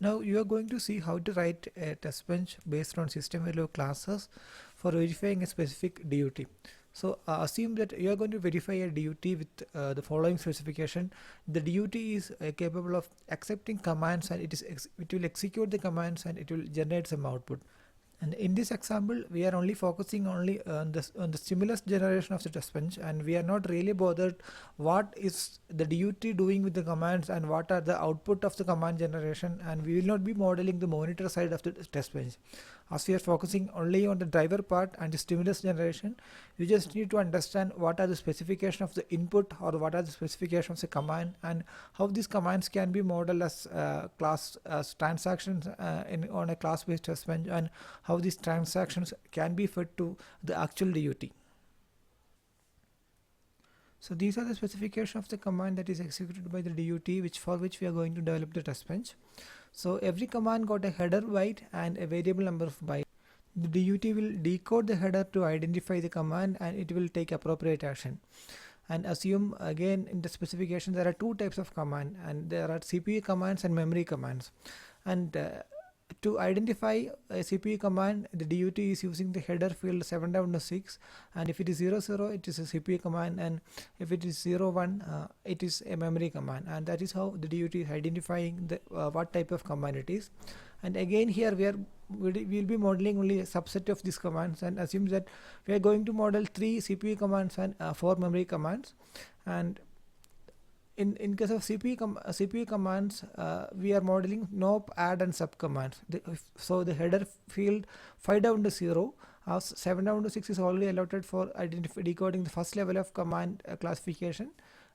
Now you are going to see how to write a test bench based on Systemverilog classes for verifying a specific DUT. So assume that you are going to verify a DUT with the following specification. The DUT is capable of accepting commands, and it will execute the commands and it will generate some output. And in this example, we are only focusing only on the stimulus generation of the test bench, and we are not really bothered what is the DUT doing with the commands and what are the output of the command generation, and we will not be modeling the monitor side of the test bench. As we are focusing only on the driver part and the stimulus generation, you just need to understand what are the specification of the input or what are the specification of the command, and how these commands can be modeled as as transactions on a class-based test bench, and how these transactions can be fed to the actual DUT. So these are the specification of the command that is executed by the DUT, for which we are going to develop the test bench. So every command got a header byte and a variable number of bytes. The DUT will decode the header to identify the command, and it will take appropriate action. And assume again in the specification there are two types of command, and there are CPU commands and memory commands. And to identify a CPU command, the DUT is using the header field 7-6, and if it is 00, it is a CPU command, and if it is 01, it is a memory command. And that is how the DUT is identifying the what type of command it is. And again here we will be modeling only a subset of these commands, and assume that we are going to model 3 CPU commands and 4 memory commands. And in case of CPU commands, we are modeling nope, add, and sub commands. So the header field 5-0, 7-6 is already allotted for decoding the first level of command classification,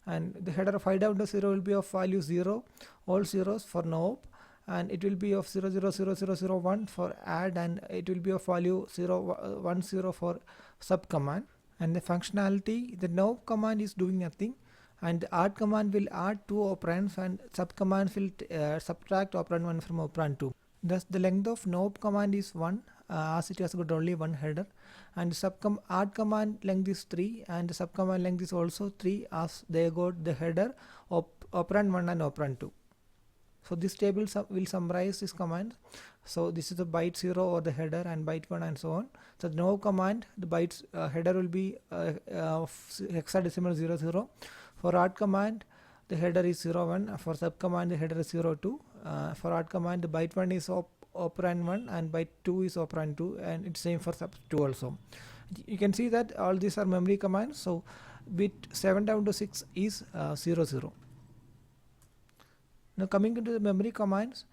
and the header 5-0 will be of value 0, all zeros for nope, and it will be of 000001 for add, and it will be of value 010 for sub command. And the functionality, the nope command is doing nothing, and the add command will add 2 operands, and sub command will subtract operand 1 from operand 2. Thus the length of nope command is 1, as it has got only one header, and the add command length is 3, and the sub command length is also 3, as they got the header operand 1 and operand 2. So this table will summarize this command. So this is the byte 0 or the header, and byte 1 and so on. So the no command, the bytes header will be hexadecimal 00. For add command, the header is 01. For sub command, the header is 02. For add command, the byte 1 is operand 1 and byte 2 is operand 2, and it's same for sub 2 also. You can see that all these are memory commands. So bit 7-6 is 00. Now coming into the memory commands,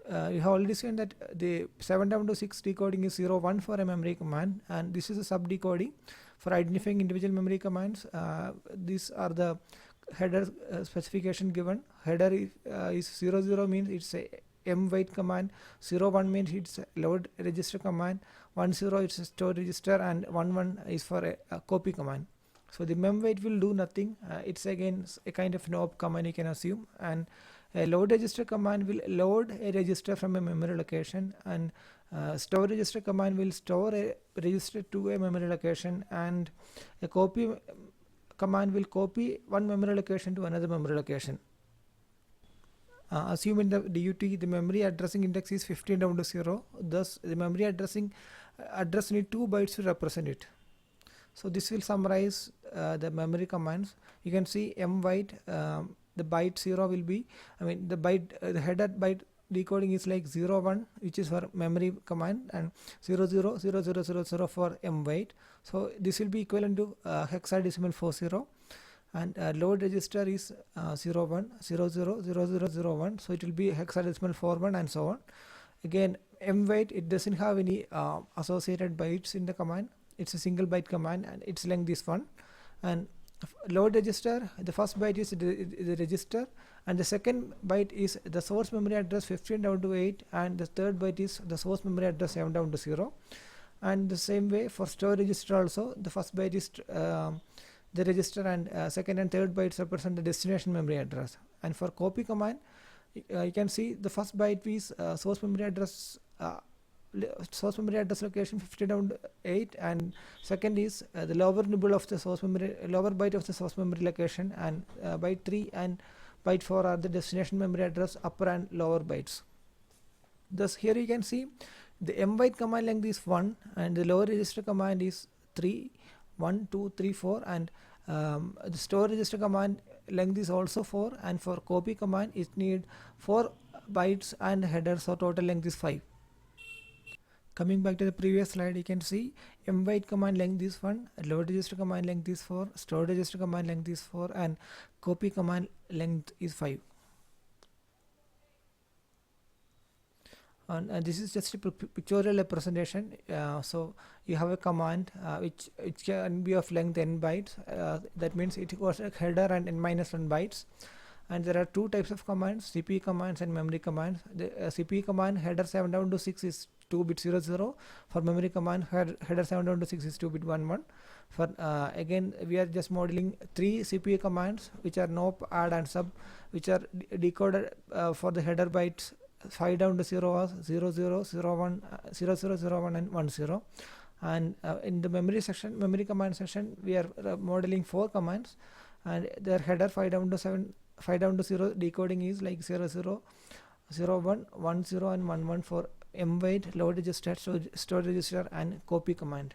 you have already seen that the 7-6 decoding is 01 for a memory command, and this is a sub decoding for identifying individual memory commands. These are the header specification given. Header is 00 means it's a mwait command, 01 means it's a load register command, 10 it's a store register, and 11 is for a copy command. So the memwait will do nothing. It's again a kind of nope command, you can assume, and a load register command will load a register from a memory location, and store register command will store a register to a memory location, and a copy command will copy one memory location to another memory location. Assume in the DUT the memory addressing index is 15-0, thus the memory address need 2 bytes to represent it. So this will summarize the memory commands. You can see mbyte, the byte 0 will be, the header byte decoding is like 01, which is for memory command, and 000000 for mbyte. So this will be equivalent to hexadecimal 40, and load register is 01, 000001, so it will be hexadecimal 41 and so on. Again, mbyte, it doesn't have any associated bytes in the command. It's a single byte command, and its length is 1. And load register, the first byte is the register, and the second byte is the source memory address 15-8, and the third byte is the source memory address 7-0. And the same way for store register also, the first byte is the register, and second and third bytes represent the destination memory address. And for copy command, you can see the first byte is source memory address location 15-8, and second is the lower nibble of the source memory, lower byte of the source memory location, and byte 3 and byte 4 are the destination memory address upper and lower bytes. Thus here you can see the mbyte command length is 1 and the lower register command is 3, 1, 2, 3, 4, and the store register command length is also 4, and for copy command it need 4 bytes and header, so total length is 5. Coming back to the previous slide, you can see mbyte command length is 1, load register command length is 4, store register command length is 4, and copy command length is 5. And this is just a pictorial representation. So you have a command which can be of length n bytes. That means it was a header and n-1 bytes. And there are two types of commands: CPU commands and memory commands. The CPU command header 7 down to 6 is 2 bit 00. For memory command header 7 down to 6 is 2 bit 11. For again we are just modeling 3 CPU commands which are nop, add, and sub, which are decoded for the header bytes 5 down to 0 0 0 0 1 0 0 0 1 and 10. And in the memory command section, we are modeling 4 commands, and their header 5 down to 0 decoding is like 0 0 0 1 1 0 and 1 1 for mbyte, load register, store register, and copy command.